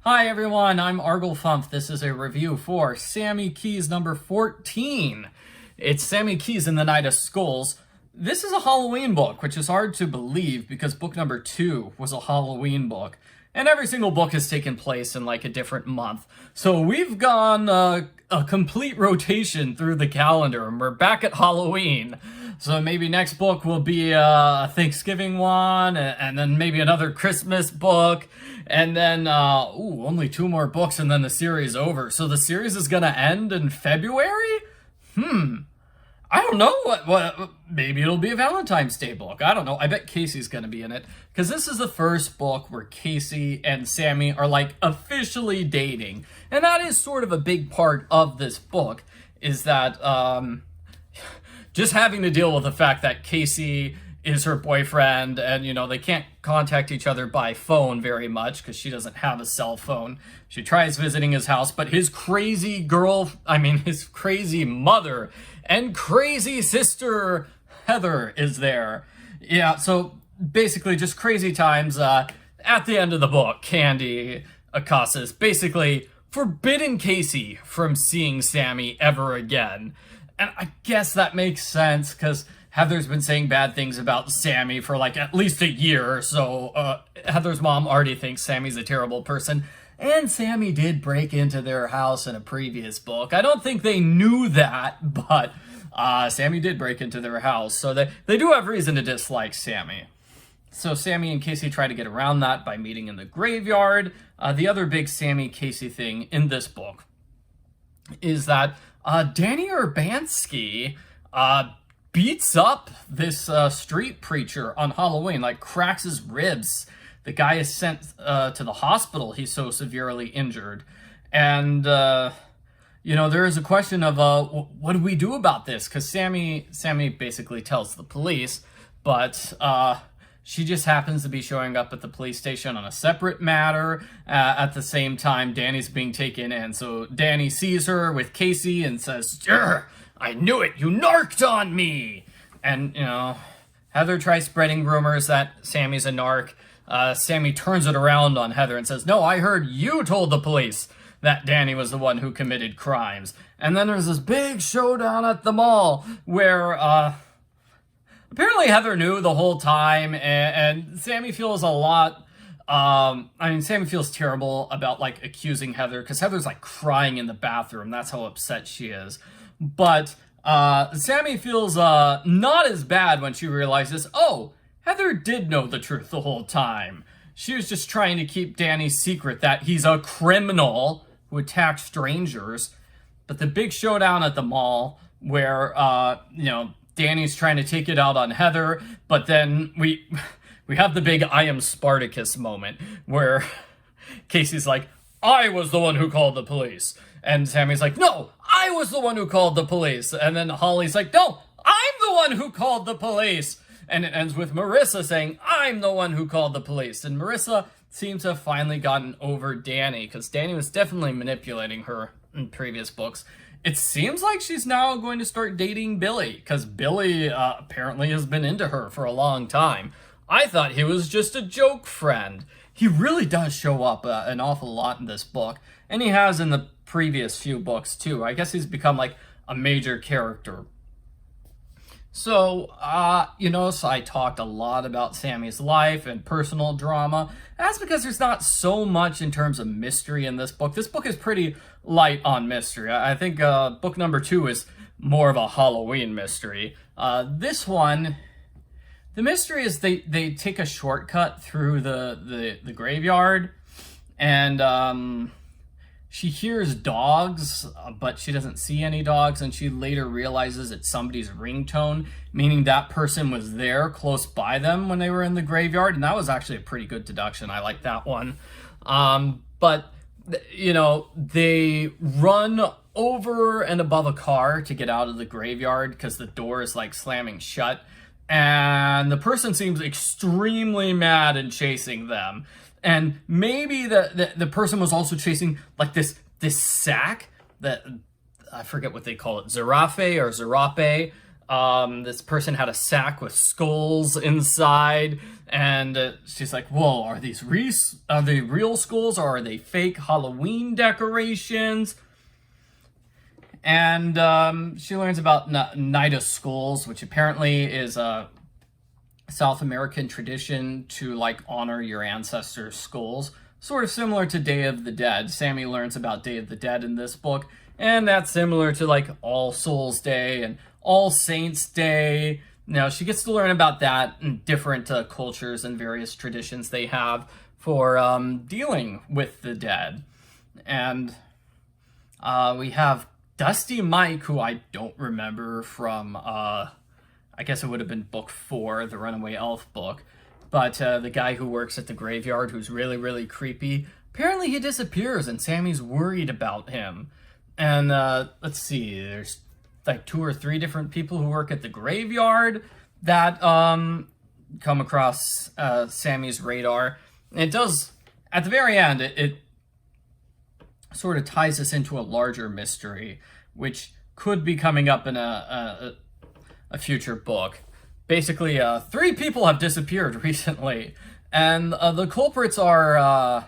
Hi everyone, I'm Arglefump. This is a review for Sammy Keys number 14. It's Sammy Keys in the Night of Skulls. This is a Halloween book, which is hard to believe because book number 2 was a Halloween book. And every single book has taken place in like a different month. So we've gone a complete rotation through the calendar and we're back at Halloween. So maybe next book will be a Thanksgiving one, and then maybe another Christmas book, and then, only 2 more books and then the series over. So the series is gonna end in February? I don't know what, maybe it'll be a Valentine's Day book. I don't know. I bet Casey's gonna be in it. Because this is the first book where Casey and Sammy are like officially dating. And that is sort of a big part of this book, is that, just having to deal with the fact that Casey is her boyfriend and, you know, they can't contact each other by phone very much because she doesn't have a cell phone. She tries visiting his house, but his crazy his crazy mother and crazy sister Heather is there. Yeah, so basically just crazy times. At the end of the book, Candy accosts basically forbidden Casey from seeing Sammy ever again. And I guess that makes sense because Heather's been saying bad things about Sammy for like at least a year. So Heather's mom already thinks Sammy's a terrible person. And Sammy did break into their house in a previous book. I don't think they knew that, but Sammy did break into their house. So they do have reason to dislike Sammy. So Sammy and Casey try to get around that by meeting in the graveyard. The other big Sammy-Casey thing in this book is that Danny Urbanski beats up this street preacher on Halloween, like cracks his ribs. The guy is sent to the hospital. He's so severely injured. And, there is a question of, what do we do about this? Because Sammy basically tells the police, but she just happens to be showing up at the police station on a separate matter. At the same time, Danny's being taken in. So Danny sees her with Casey and says, I knew it, you narked on me. And, Heather tries spreading rumors that Sammy's a narc. Sammy turns it around on Heather and says, no, I heard you told the police that Danny was the one who committed crimes. And then there's this big showdown at the mall where, apparently Heather knew the whole time, and Sammy feels a lot, Sammy feels terrible about, like, accusing Heather, because Heather's, like, crying in the bathroom. That's how upset she is. But Sammy feels not as bad when she realizes, oh, Heather did know the truth the whole time. She was just trying to keep Danny's secret that he's a criminal who attacks strangers. But the big showdown at the mall where, Danny's trying to take it out on Heather, but then we have the big I am Spartacus moment where Casey's like, I was the one who called the police. And Sammy's like, no, I was the one who called the police. And then Holly's like, no, I'm the one who called the police. And it ends with Marissa saying, I'm the one who called the police. And Marissa seems to have finally gotten over Danny, because Danny was definitely manipulating her in previous books. It seems like she's now going to start dating Billy, because Billy apparently has been into her for a long time. I thought he was just a joke friend. He really does show up an awful lot in this book, and he has in the previous few books too. I guess he's become like a major character. So, so I talked a lot about Sammy's life and personal drama. That's because there's not so much in terms of mystery in this book. This book is pretty light on mystery. I think book number 2 is more of a Halloween mystery. This one, the mystery is they take a shortcut through the graveyard, and she hears dogs, but she doesn't see any dogs, and she later realizes it's somebody's ringtone, meaning that person was there close by them when they were in the graveyard, and that was actually a pretty good deduction. I like that one. But, they run over and above a car to get out of the graveyard because the door is, like, slamming shut, and the person seems extremely mad and chasing them. And maybe the person was also chasing like this sack that I forget what they call it, zarafe or zarape, This person had a sack with skulls inside, and she's like, "Whoa, are they real skulls, or are they fake Halloween decorations?" And she learns about Night of Skulls, which apparently is a South American tradition to like honor your ancestors' skulls, sort of similar to Day of the Dead. Sammy learns about Day of the Dead in this book, and that's similar to like All Souls Day and All Saints Day. Now she gets to learn about that in different cultures and various traditions they have for dealing with the dead. And we have Dusty Mike, who I don't remember from, I guess it would have been book 4, the Runaway Elf book. But the guy who works at the graveyard, who's really, really creepy, apparently he disappears and Sammy's worried about him. And let's see, there's like 2 or 3 different people who work at the graveyard that come across Sammy's radar. And it does, at the very end, it sort of ties us into a larger mystery, which could be coming up in a future book. Basically, 3 people have disappeared recently, and the culprits are, I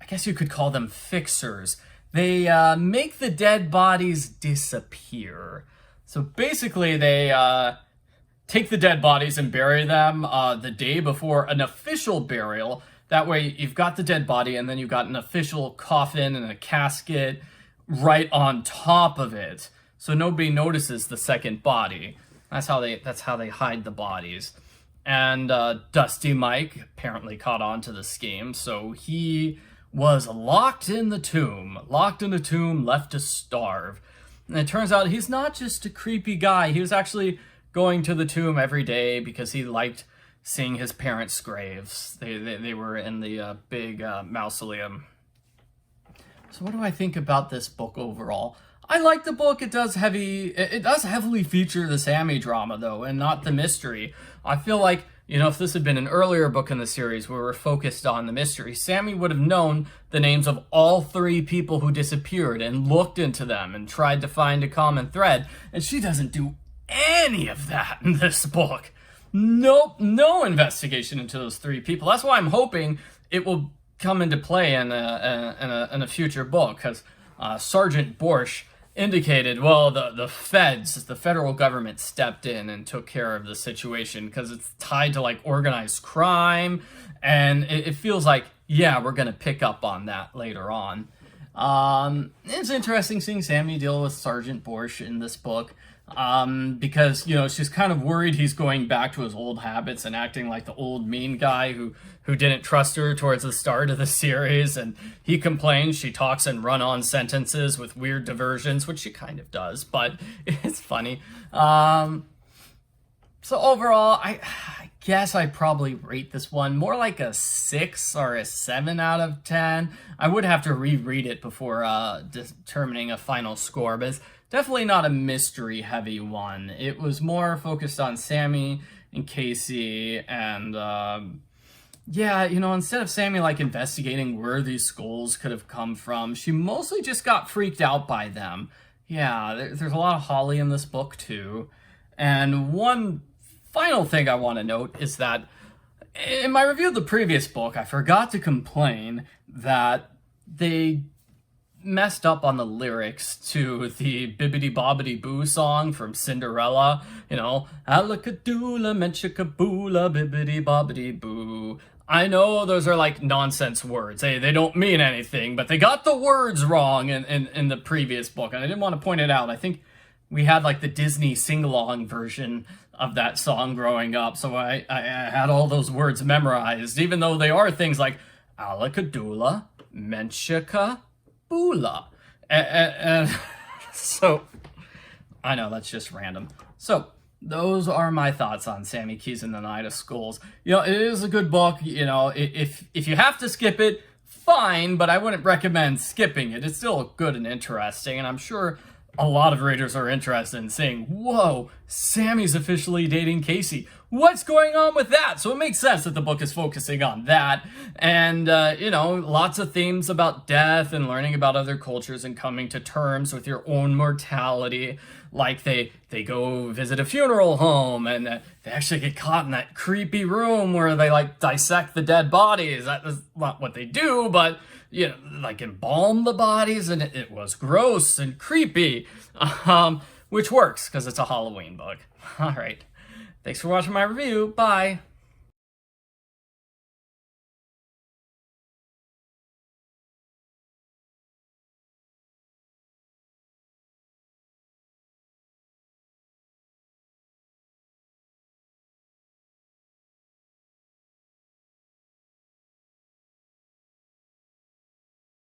guess you could call them fixers. They make the dead bodies disappear. So basically, they take the dead bodies and bury them the day before an official burial. That way, you've got the dead body, and then you've got an official coffin and a casket right on top of it, so nobody notices the second body. That's how they hide the bodies. And Dusty Mike apparently caught on to the scheme, so he was locked in a tomb, left to starve. And it turns out he's not just a creepy guy. He was actually going to the tomb every day because he liked seeing his parents' graves. They were in the big mausoleum. So what do I think about this book overall? I like the book. It does heavily feature the Sammy drama, though, and not the mystery. I feel like, if this had been an earlier book in the series where we're focused on the mystery, Sammy would have known the names of all 3 people who disappeared and looked into them and tried to find a common thread. And she doesn't do any of that in this book. Nope, no investigation into those 3 people. That's why I'm hoping it will come into play in a future book, because Sergeant Borsch indicated, well, the federal government stepped in and took care of the situation because it's tied to like organized crime, and it feels like, yeah, we're gonna pick up on that later on. It's interesting seeing Sammy deal with Sergeant Borsch in this book, because she's kind of worried he's going back to his old habits and acting like the old mean guy who didn't trust her towards the start of the series, and he complains she talks in run-on sentences with weird diversions, which she kind of does, but it's funny. So overall, I guess I probably rate this one more like a 6 or a 7 out of 10. I would have to reread it before determining a final score, but it's definitely not a mystery-heavy one. It was more focused on Sammy and Casey, and instead of Sammy like investigating where these skulls could have come from, she mostly just got freaked out by them. Yeah, there's a lot of Holly in this book too. And one final thing I want to note is that in my review of the previous book, I forgot to complain that they messed up on the lyrics to the Bibbidi Bobbidi Boo song from Cinderella. Alakadoola, menchikaboola, bibbidi bobbidi boo. I know those are like nonsense words. They don't mean anything, but they got the words wrong in the previous book, and I didn't want to point it out. I think we had like the Disney sing-along version of that song growing up, so I had all those words memorized, even though they are things like Alakadoola, menchikaboola. And so, I know, that's just random. So, those are my thoughts on Sammy Keys and the Night of Skulls. It is a good book. If you have to skip it, fine, but I wouldn't recommend skipping it. It's still good and interesting, and I'm sure a lot of readers are interested in saying, whoa, Sammy's officially dating Casey. What's going on with that? So it makes sense that the book is focusing on that. And, lots of themes about death and learning about other cultures and coming to terms with your own mortality. Like they go visit a funeral home and they actually get caught in that creepy room where they like dissect the dead bodies. That is not what they do, but like embalm the bodies, and it was gross and creepy, which works because it's a Halloween book. All right. Thanks for watching my review. Bye.